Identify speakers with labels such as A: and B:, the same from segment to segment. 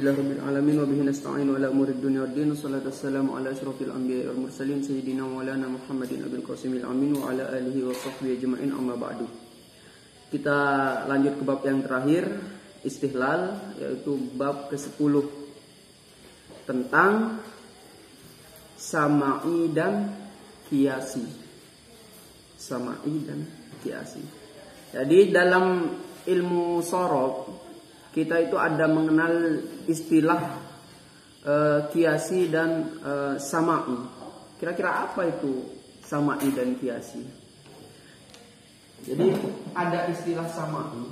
A: Alhamdulillahirabbil alamin wa bihi nasta'inu ala umurid dunya waddin. Wassalatu wassalamu ala asyrofil anbiya'i wal mursalin sayyidina maulana Muhammadin abil qasimil amin wa ala alihi wa sahbihi ajma'in, amma ba'du. Kita lanjut ke bab yang terakhir, istihlal, yaitu bab ke-10 tentang sama'i dan qiyasi. Sama'i dan qiyasi. Jadi dalam ilmu shorof kita itu ada mengenal istilah qiyasi dan sama'i. Kira-kira apa itu sama'i dan qiyasi? Jadi ada istilah sama'i,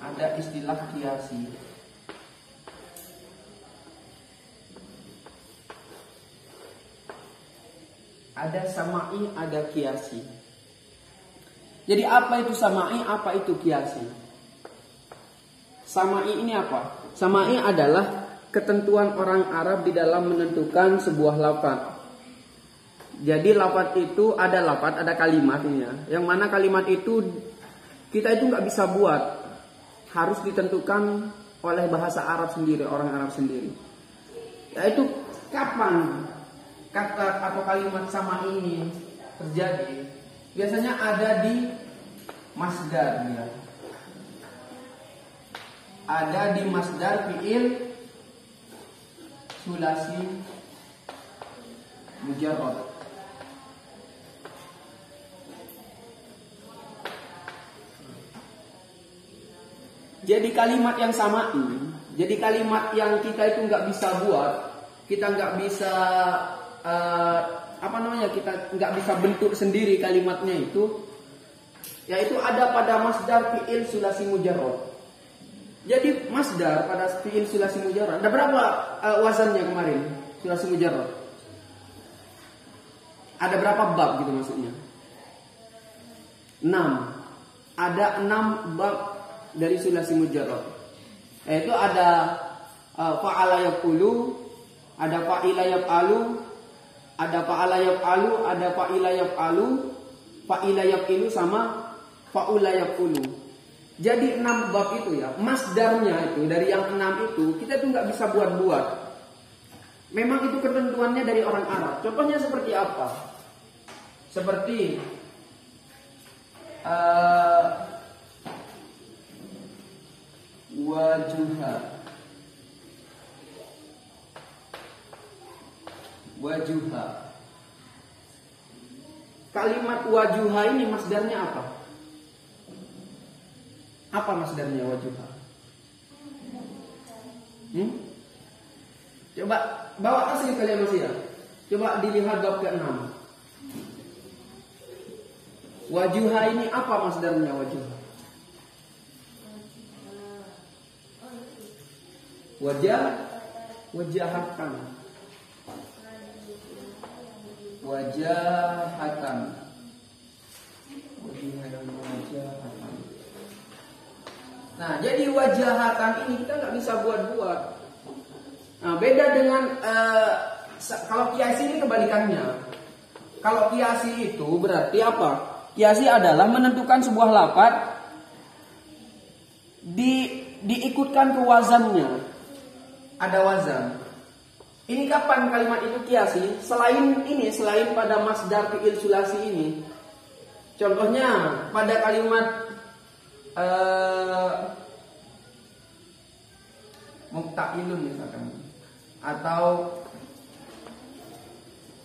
A: ada istilah qiyasi. Ada sama'i, ada qiyasi. Jadi apa itu sama'i, apa itu qiyasi? Sama'i ini apa? Sama'i adalah ketentuan orang Arab di dalam menentukan sebuah lafaz. Jadi lafaz itu ada lafaz, ada kalimatnya. Yang mana kalimat itu kita itu nggak bisa buat, harus ditentukan oleh bahasa Arab sendiri, orang Arab sendiri. Yaitu kapan kata atau kalimat sama ini terjadi? Biasanya ada di masdar ya. Ada di masdar fi'il sulasi mujarrad. Jadi kalimat yang sama'i, jadi kalimat yang kita itu nggak bisa buat, kita nggak bisa kita nggak bisa bentuk sendiri kalimatnya itu, yaitu ada pada masdar fi'il sulasi mujarrad. Jadi masdar pada fi'il sulasi mujarrad ada berapa wazannya kemarin? Sulasi mujarrad ada berapa bab gitu maksudnya? 6. Ada 6 bab dari sulasi mujarrad. Yaitu ada fa'ala yaqulu, ada fa'ila yaf'alu, ada fa'ala yaf'alu, ada fa'ila yaf'alu, fa'ila yaf'ilu sama fa'ula yaf'ulu. Jadi 6 bab itu ya, masdarnya itu dari yang 6 itu kita tuh nggak bisa buat-buat. Memang itu ketentuannya dari orang Arab. Contohnya seperti apa? Seperti wajuha, wajuha. Kalimat wajuha ini masdarnya apa? Apa masdarnya wajuha? Coba bawa asli kalian masih ya. Coba dilihat bab ke-6. Wajuha ini apa masdarnya wajuha? Wajahatan. Wajahatan. Nah, jadi wajahatan ini kita nggak bisa buat-buat. Nah, beda dengan kalau qiyasi ini kebalikannya. Kalau qiyasi itu berarti apa? Qiyasi adalah menentukan sebuah lafaz diikutkan ke wazannya. Ada wazan. Ini kapan kalimat itu qiyasi? Selain pada masdar fi'il sulasi ini. Contohnya pada kalimat mukta'ilun misalkan, atau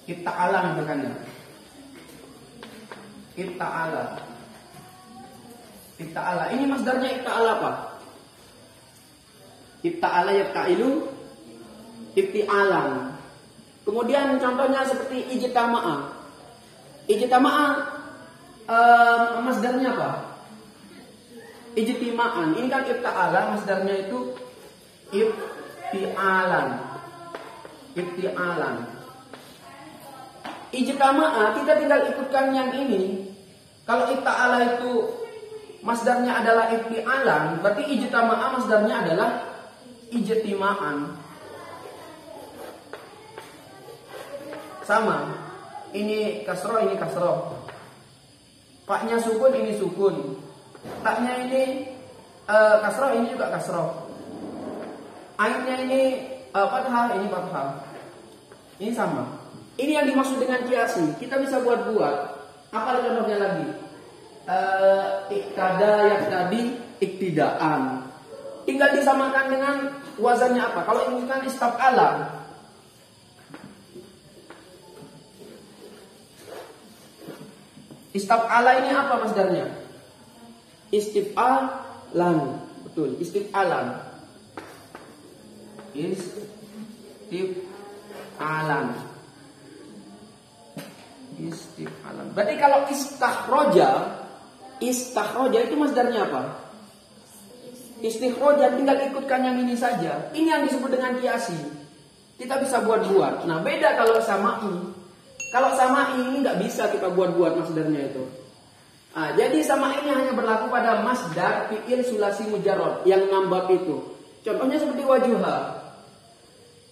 A: itta'ala misalkan. Itta'ala. Ini masdarnya itta'ala apa? Itta'ala yafta'ilu ifti'alan. Kemudian contohnya seperti ijtama'a. Ijtama'a masdarnya apa? Ijtima'an. Ini kan ifta'ala, masdarnya itu ifti'alan. Ifti'alan. Ijtama'a kita tinggal ikutkan yang ini. Kalau ifta'ala itu masdarnya adalah ifti'alan, berarti ijtama'a masdarnya adalah ijtima'an. Sama. Ini kasroh, ini kasroh. Faknya sukun, ini sukun. Taknya ini kasroh, ini juga kasroh. Ainnya ini fathah, ini fathah. Ini sama. Ini yang dimaksud dengan kiasi. Kita bisa buat-buat. Apa contohnya lagi? Iktada yang tadi iktidaan. Tinggal disamakan dengan wazannya apa? Kalau ini kan istaf'ala. Istaf'ala ini apa masdarnya? Istif'alan. Betul, istif'alan. Istif'alan. Istif'alan. Berarti kalau istakhroja itu masdarnya apa? Istikhroja, tinggal ikutkan yang ini saja. Ini yang disebut dengan kiasi. Kita bisa buat-buat. Nah, beda kalau sama'i. Kalau sama'i ini nggak bisa kita buat-buat masdarnya itu. Nah, jadi sama'i ini hanya berlaku pada masdar fi'il sulasi mujarrad yang 6 bab itu. Contohnya seperti wajuha.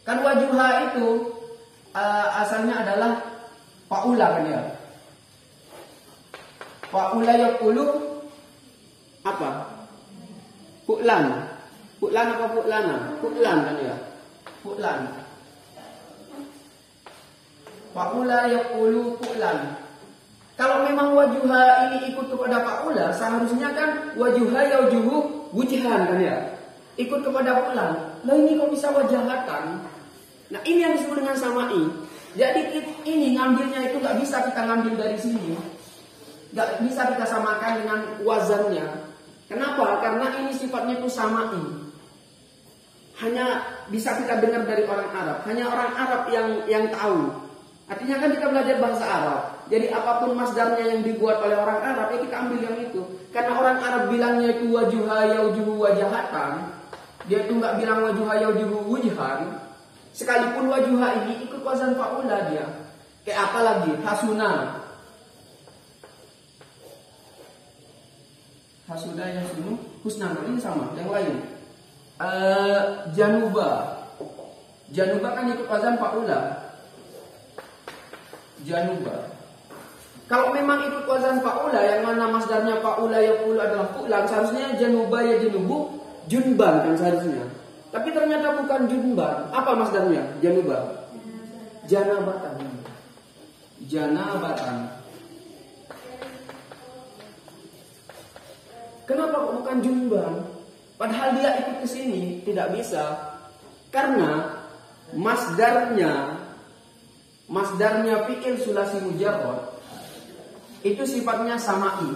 A: Kan wajuha itu asalnya adalah fa'ula kan ya. Fa'ula yaqulu apa? Fu'lan. Fu'lan apa fu'lana? Fu'lan kan ya. Fu'lan. Fa'ula yaqulu fu'lan. Kalau memang wajuha ini ikut kepada fa'ula, seharusnya kan wajuha yaujuhu wujhan kan ya. Ikut kepada fu'lan. Lah ini kok bisa wajahatan? Nah, ini yang disebut dengan sama'i. Jadi ini ngambilnya itu nggak bisa kita ngambil dari sini. Nggak bisa kita samakan dengan wazannya. Kenapa? Karena ini sifatnya itu sama'i. Hanya bisa kita dengar dari orang Arab. Hanya orang Arab yang tahu. Artinya kan kita belajar bahasa Arab. Jadi apapun masdarnya yang dibuat oleh orang Arab, ya kita ambil yang itu. Karena orang Arab bilangnya itu wajuha yaujuhu wajahatan. Dia itu nggak bilang wajuha yaujuhu wujhan. Sekalipun wajuha ini ikut wazan fa'ula dia. Kayak apa lagi? Hasuna. Hasuna yang sunu, husna, ini sama. Yang lain, januba. Januba kan ikut wazan fa'ula. Januba. Kalau memang ikut wazan fa'ula, yang mana masdarnya fa'ula yaqulu adalah fu'lan, seharusnya januba ya janubu junban kan seharusnya. Tapi ternyata bukan junban. Apa masdarnya? Januba. Janabatan. Janabatan. Kenapa kok bukan junban? Padahal dia ikut ke sini, tidak bisa. Karena masdarnya fi'il sulasi mujarrad itu sifatnya sama'i.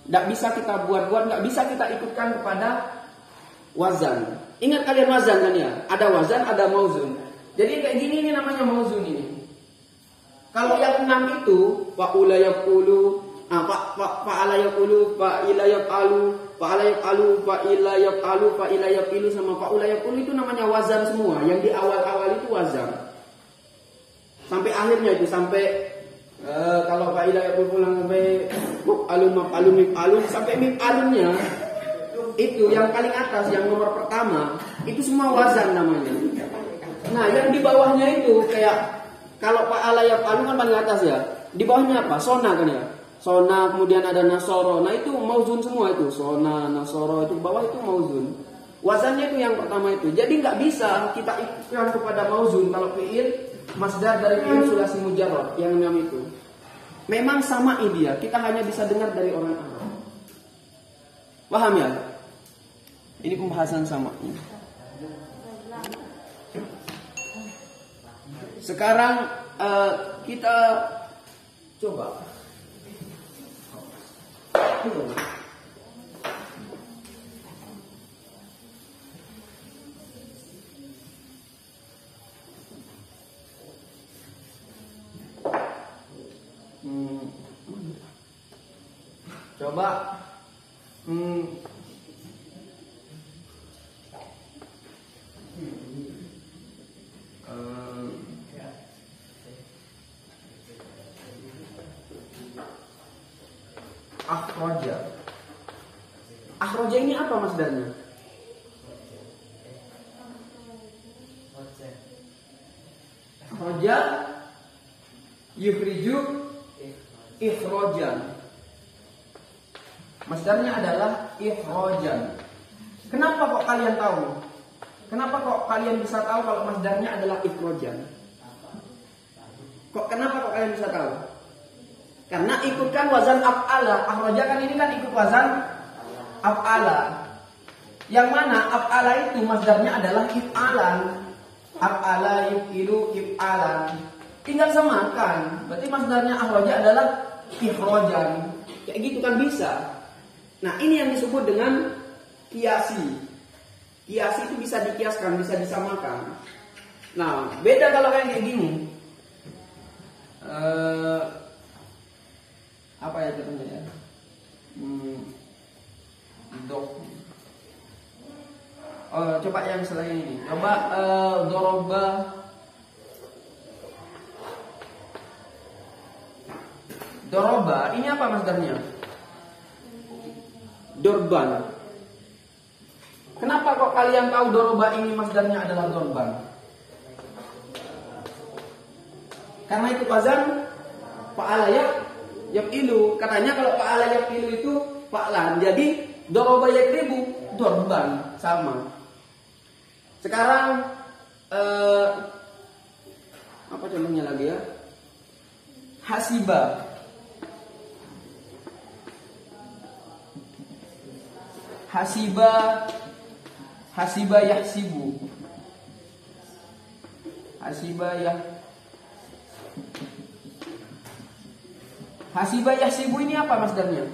A: Tidak bisa kita buat-buat, tidak bisa kita ikutkan kepada wazan. Ingat kalian wazan kan ya? Ada wazan, ada mauzun. Jadi kayak gini ini namanya mauzun ini. Kalau yang 6 itu fa'ula yaqulu, fa'ala yaqulu, fa'ila yaqalu, fa'ala yaqalu, fa'ila yaqalu, fa'ila yaqilu sama fa'ula yaqulu itu namanya wazan semua. Yang di awal-awal itu wazan. Sampai akhirnya itu sampai kalau fa'ila yaqulu pulang sampai maf'alun mif'alun sampai mif'alunnya itu yang paling atas yang nomor pertama itu semua wazan namanya. Nah, yang di bawahnya itu kayak kalau fa'ala yaqalu kan paling atas ya. Di bawahnya apa? Sona kan ya. Sona, kemudian ada nasoro. Nah itu mauzun semua itu. Sona, nasoro itu bawah itu mauzun. Wazannya itu yang pertama itu. Jadi nggak bisa kita ikutkan kepada mauzun kalau fi'il masdar dari fi'il sulasi mujarrad yang 6 itu. Memang sama dia. Kita hanya bisa dengar dari orang Arab. Paham ya? Ini pembahasan sama. Sekarang kita coba. Coba akhroja. Akhroja ini apa masdarnya? Akhroja yukhriju ikhrojan. Masdarnya adalah ikhrojan. Kenapa kok kalian tahu? Kenapa kok kalian bisa tahu kalau masdarnya adalah ikhrojan? Kenapa kok kalian bisa tahu? Karena ikutkan wazan af'ala. Akhroja kan ini kan ikut wazan af'ala. Yang mana af'ala itu masdarnya adalah if'alan. Af'ala yuf'ilu if'alan. Tinggal samakan. Berarti masdarnya akhroja adalah ikhrojan. Kayak gitu kan bisa. Nah, ini yang disebut dengan kiasi. Kiasi itu bisa dikiaskan, bisa disamakan. Nah, beda kalau kayak gini. Apa ya contohnya ya? Dok. Coba yang selain ini. Coba doroba. Doroba, ini apa masdarnya? Dorban. Kenapa kok kalian tahu doroba ini masdarnya adalah dorban? Karena itu wazan fa'ala yaf'ilu. Katanya kalau fa'ala yaf'ilu itu fa'lan. Jadi doroba yakribu dorban sama. Sekarang apa contohnya lagi ya? Hasiba. Hasiba yahsibu. Hasiba yahsibu ini apa masdarnya?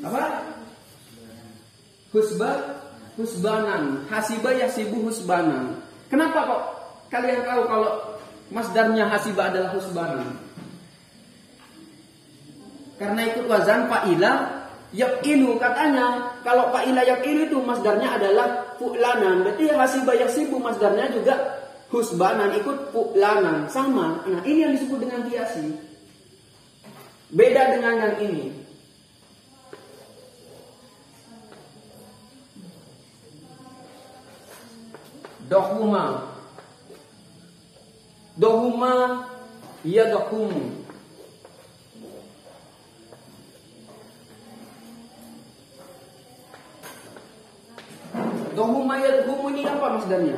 A: Apa? Husbanan. Hasiba yahsibu husbanan. Kenapa kok kalian tahu kalau masdarnya hasiba adalah husbanan? Karena ikut wazan fa'ila yaf'ilu. Katanya kalau fa'ila yaf'ilu itu masdarnya adalah fu'lanan. Berarti hasiba yahsibu masdarnya juga husbanan, ikut fu'lanan, sama. Nah, ini yang disebut dengan kiasi. Beda dengan yang ini. Dohuma ya dohumu. Dohuma ya dohumu ini apa masdarnya?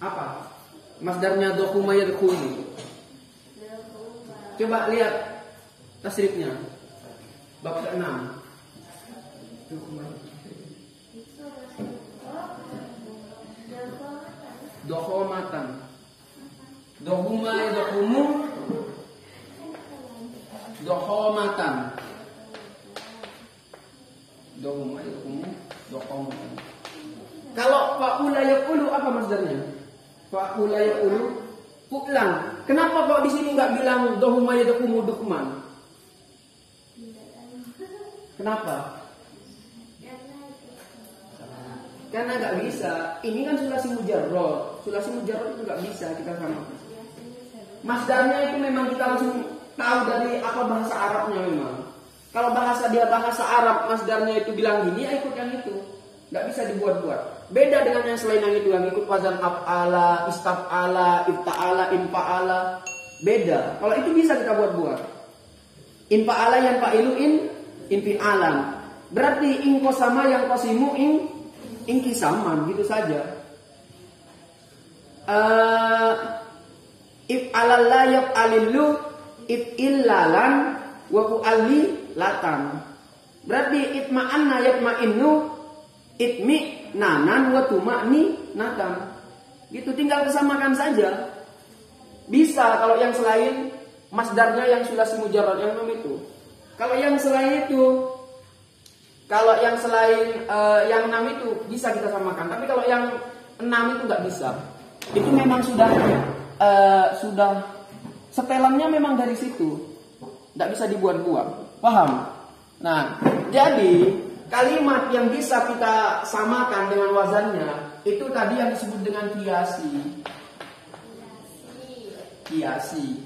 A: Apa masdarnya dohuma ya dohumu? Coba lihat tasrifnya. Bab ke-6. Dohomatan. Dohuma ya dohumu. Dohomatan. Dohuma ya dohumu. Dohomatan. Kalau fa'ula yaqulu apa masdarnya? Fa'ula yaqulu fu'lan. Kenapa kok di sini nggak bilang dohuma ya dohumu dukman? Kenapa? Karena nggak bisa. Ini kan sulasi mujarrad. Sulasi mujarrad itu nggak bisa kita samakan. Masdarnya itu memang kita langsung tahu dari apa bahasa Arabnya memang. Kalau bahasa Arab masdarnya itu bilang gini, ya ikut yang itu. Nggak bisa dibuat-buat. Beda dengan yang selain yang itu, yang ikut wazan af'ala, istaf'ala, ifta'ala, infa'ala. Beda. Kalau itu bisa kita buat-buat. Infa'ala yang fa'ilu infi'alan. Berarti ingkosama yang kosimu ingkisaman, gitu saja. If'alalla yaf'alillu if'illalan wa fu'alli latan. Berarti itma'anna yatma'innu itmi nanan wa tuma'ni natan. Gitu, tinggal kesamakan saja. Bisa kalau yang selain masdarnya yang sulasi mujarrad yang 6 itu. Kalau yang selain itu, kalau yang selain yang 6 itu bisa kita samakan. Tapi kalau yang 6 itu nggak bisa. Itu memang sudah setelannya memang dari situ. Nggak bisa dibuat-buat. Paham? Nah, jadi kalimat yang bisa kita samakan dengan wazannya itu tadi yang disebut dengan kiasi. Kiasi.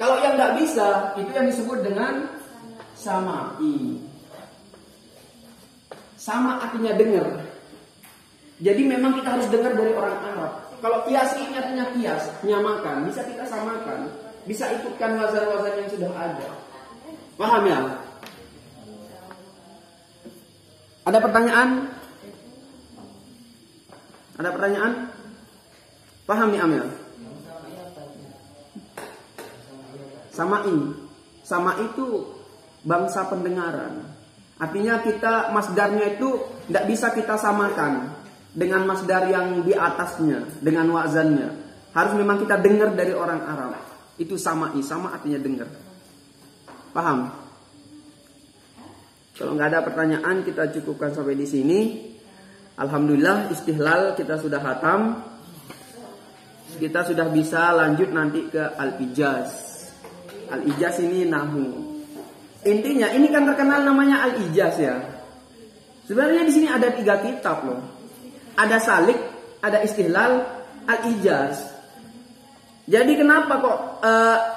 A: Kalau yang nggak bisa, itu yang disebut dengan samai. sama artinya dengar. Jadi memang kita harus dengar dari orang Arab. Kalau kias ini artinya kias, menyamakan, bisa kita samakan, bisa ikutkan wazan-wazan yang sudah ada. Paham ya? Ada pertanyaan? Ada pertanyaan? Paham nih Amel? Sama itu bangsa pendengaran. Artinya kita masdarnya itu tidak bisa kita samakan dengan masdar yang di atasnya, dengan wazannya. Harus memang kita dengar dari orang Arab. Itu sama artinya dengar. Paham? Kalau nggak ada pertanyaan, kita cukupkan sampai di sini. Alhamdulillah istihlal kita sudah hatam. Kita sudah bisa lanjut nanti ke al-ijaz. Al-ijaz ini nahu. Intinya ini kan terkenal namanya al-ijaz ya. Sebenarnya di sini ada 3 kitab loh. Ada salik, ada istihlal, al-ijaz. Jadi kenapa kok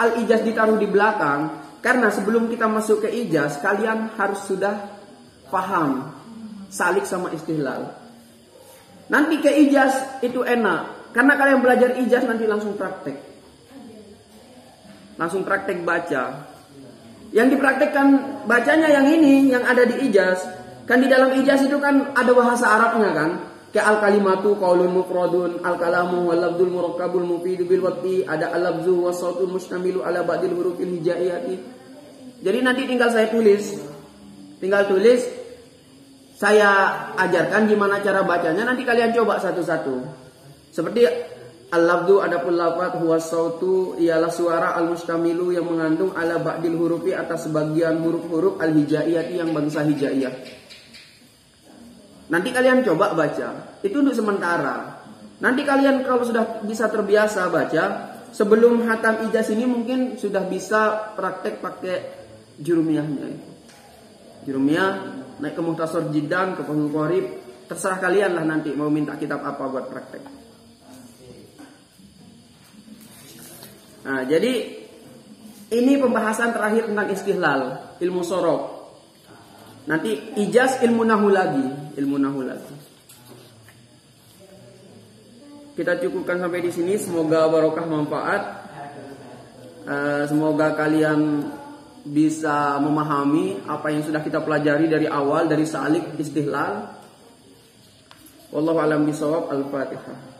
A: al-ijaz ditaruh di belakang? Karena sebelum kita masuk ke ijaz, kalian harus sudah paham salik sama istihlal. Nanti ke ijaz itu enak, karena kalian belajar ijaz nanti langsung praktek. Langsung praktek baca. Yang dipraktekkan bacanya yang ini, yang ada di ijaz. Kan di dalam ijaz itu kan ada bahasa Arabnya kan. Kayak al-kalimatu qaulun mufradun, al-kalamu wal lafdzul murakkabul mufidu bil waqti, ada al-lafzu was sautul mustamilu ala ba'dil hurufil hijaiyati. Jadi nanti tinggal saya tulis. Saya ajarkan gimana cara bacanya, nanti kalian coba satu-satu. Seperti al-lafdzu adapun lafaz huwa sautu ialah suara al-mustamilu yang mengandung ala ba'dil hurufi atas sebagian huruf-huruf al-hijaiyati yang bangsa hijaiyah. Nanti kalian coba baca. Itu untuk sementara. Nanti kalian kalau sudah bisa terbiasa baca, sebelum hatam ijaz ini mungkin sudah bisa praktek pakai jurumiyahnya. Jurumiyah naik ke muhtasar jiddan, ke Fathul Qorib, terserah kalian lah nanti mau minta kitab apa buat praktek. Nah, jadi ini pembahasan terakhir tentang istihlal, ilmu sorok. Nanti ijaz ilmu nahu lagi. Kita cukupkan sampai di sini. Semoga barokah manfaat. Semoga kalian bisa memahami apa yang sudah kita pelajari dari awal, dari salik, istihlal. Wallahu a'lam bishawab. Al-Fatihah.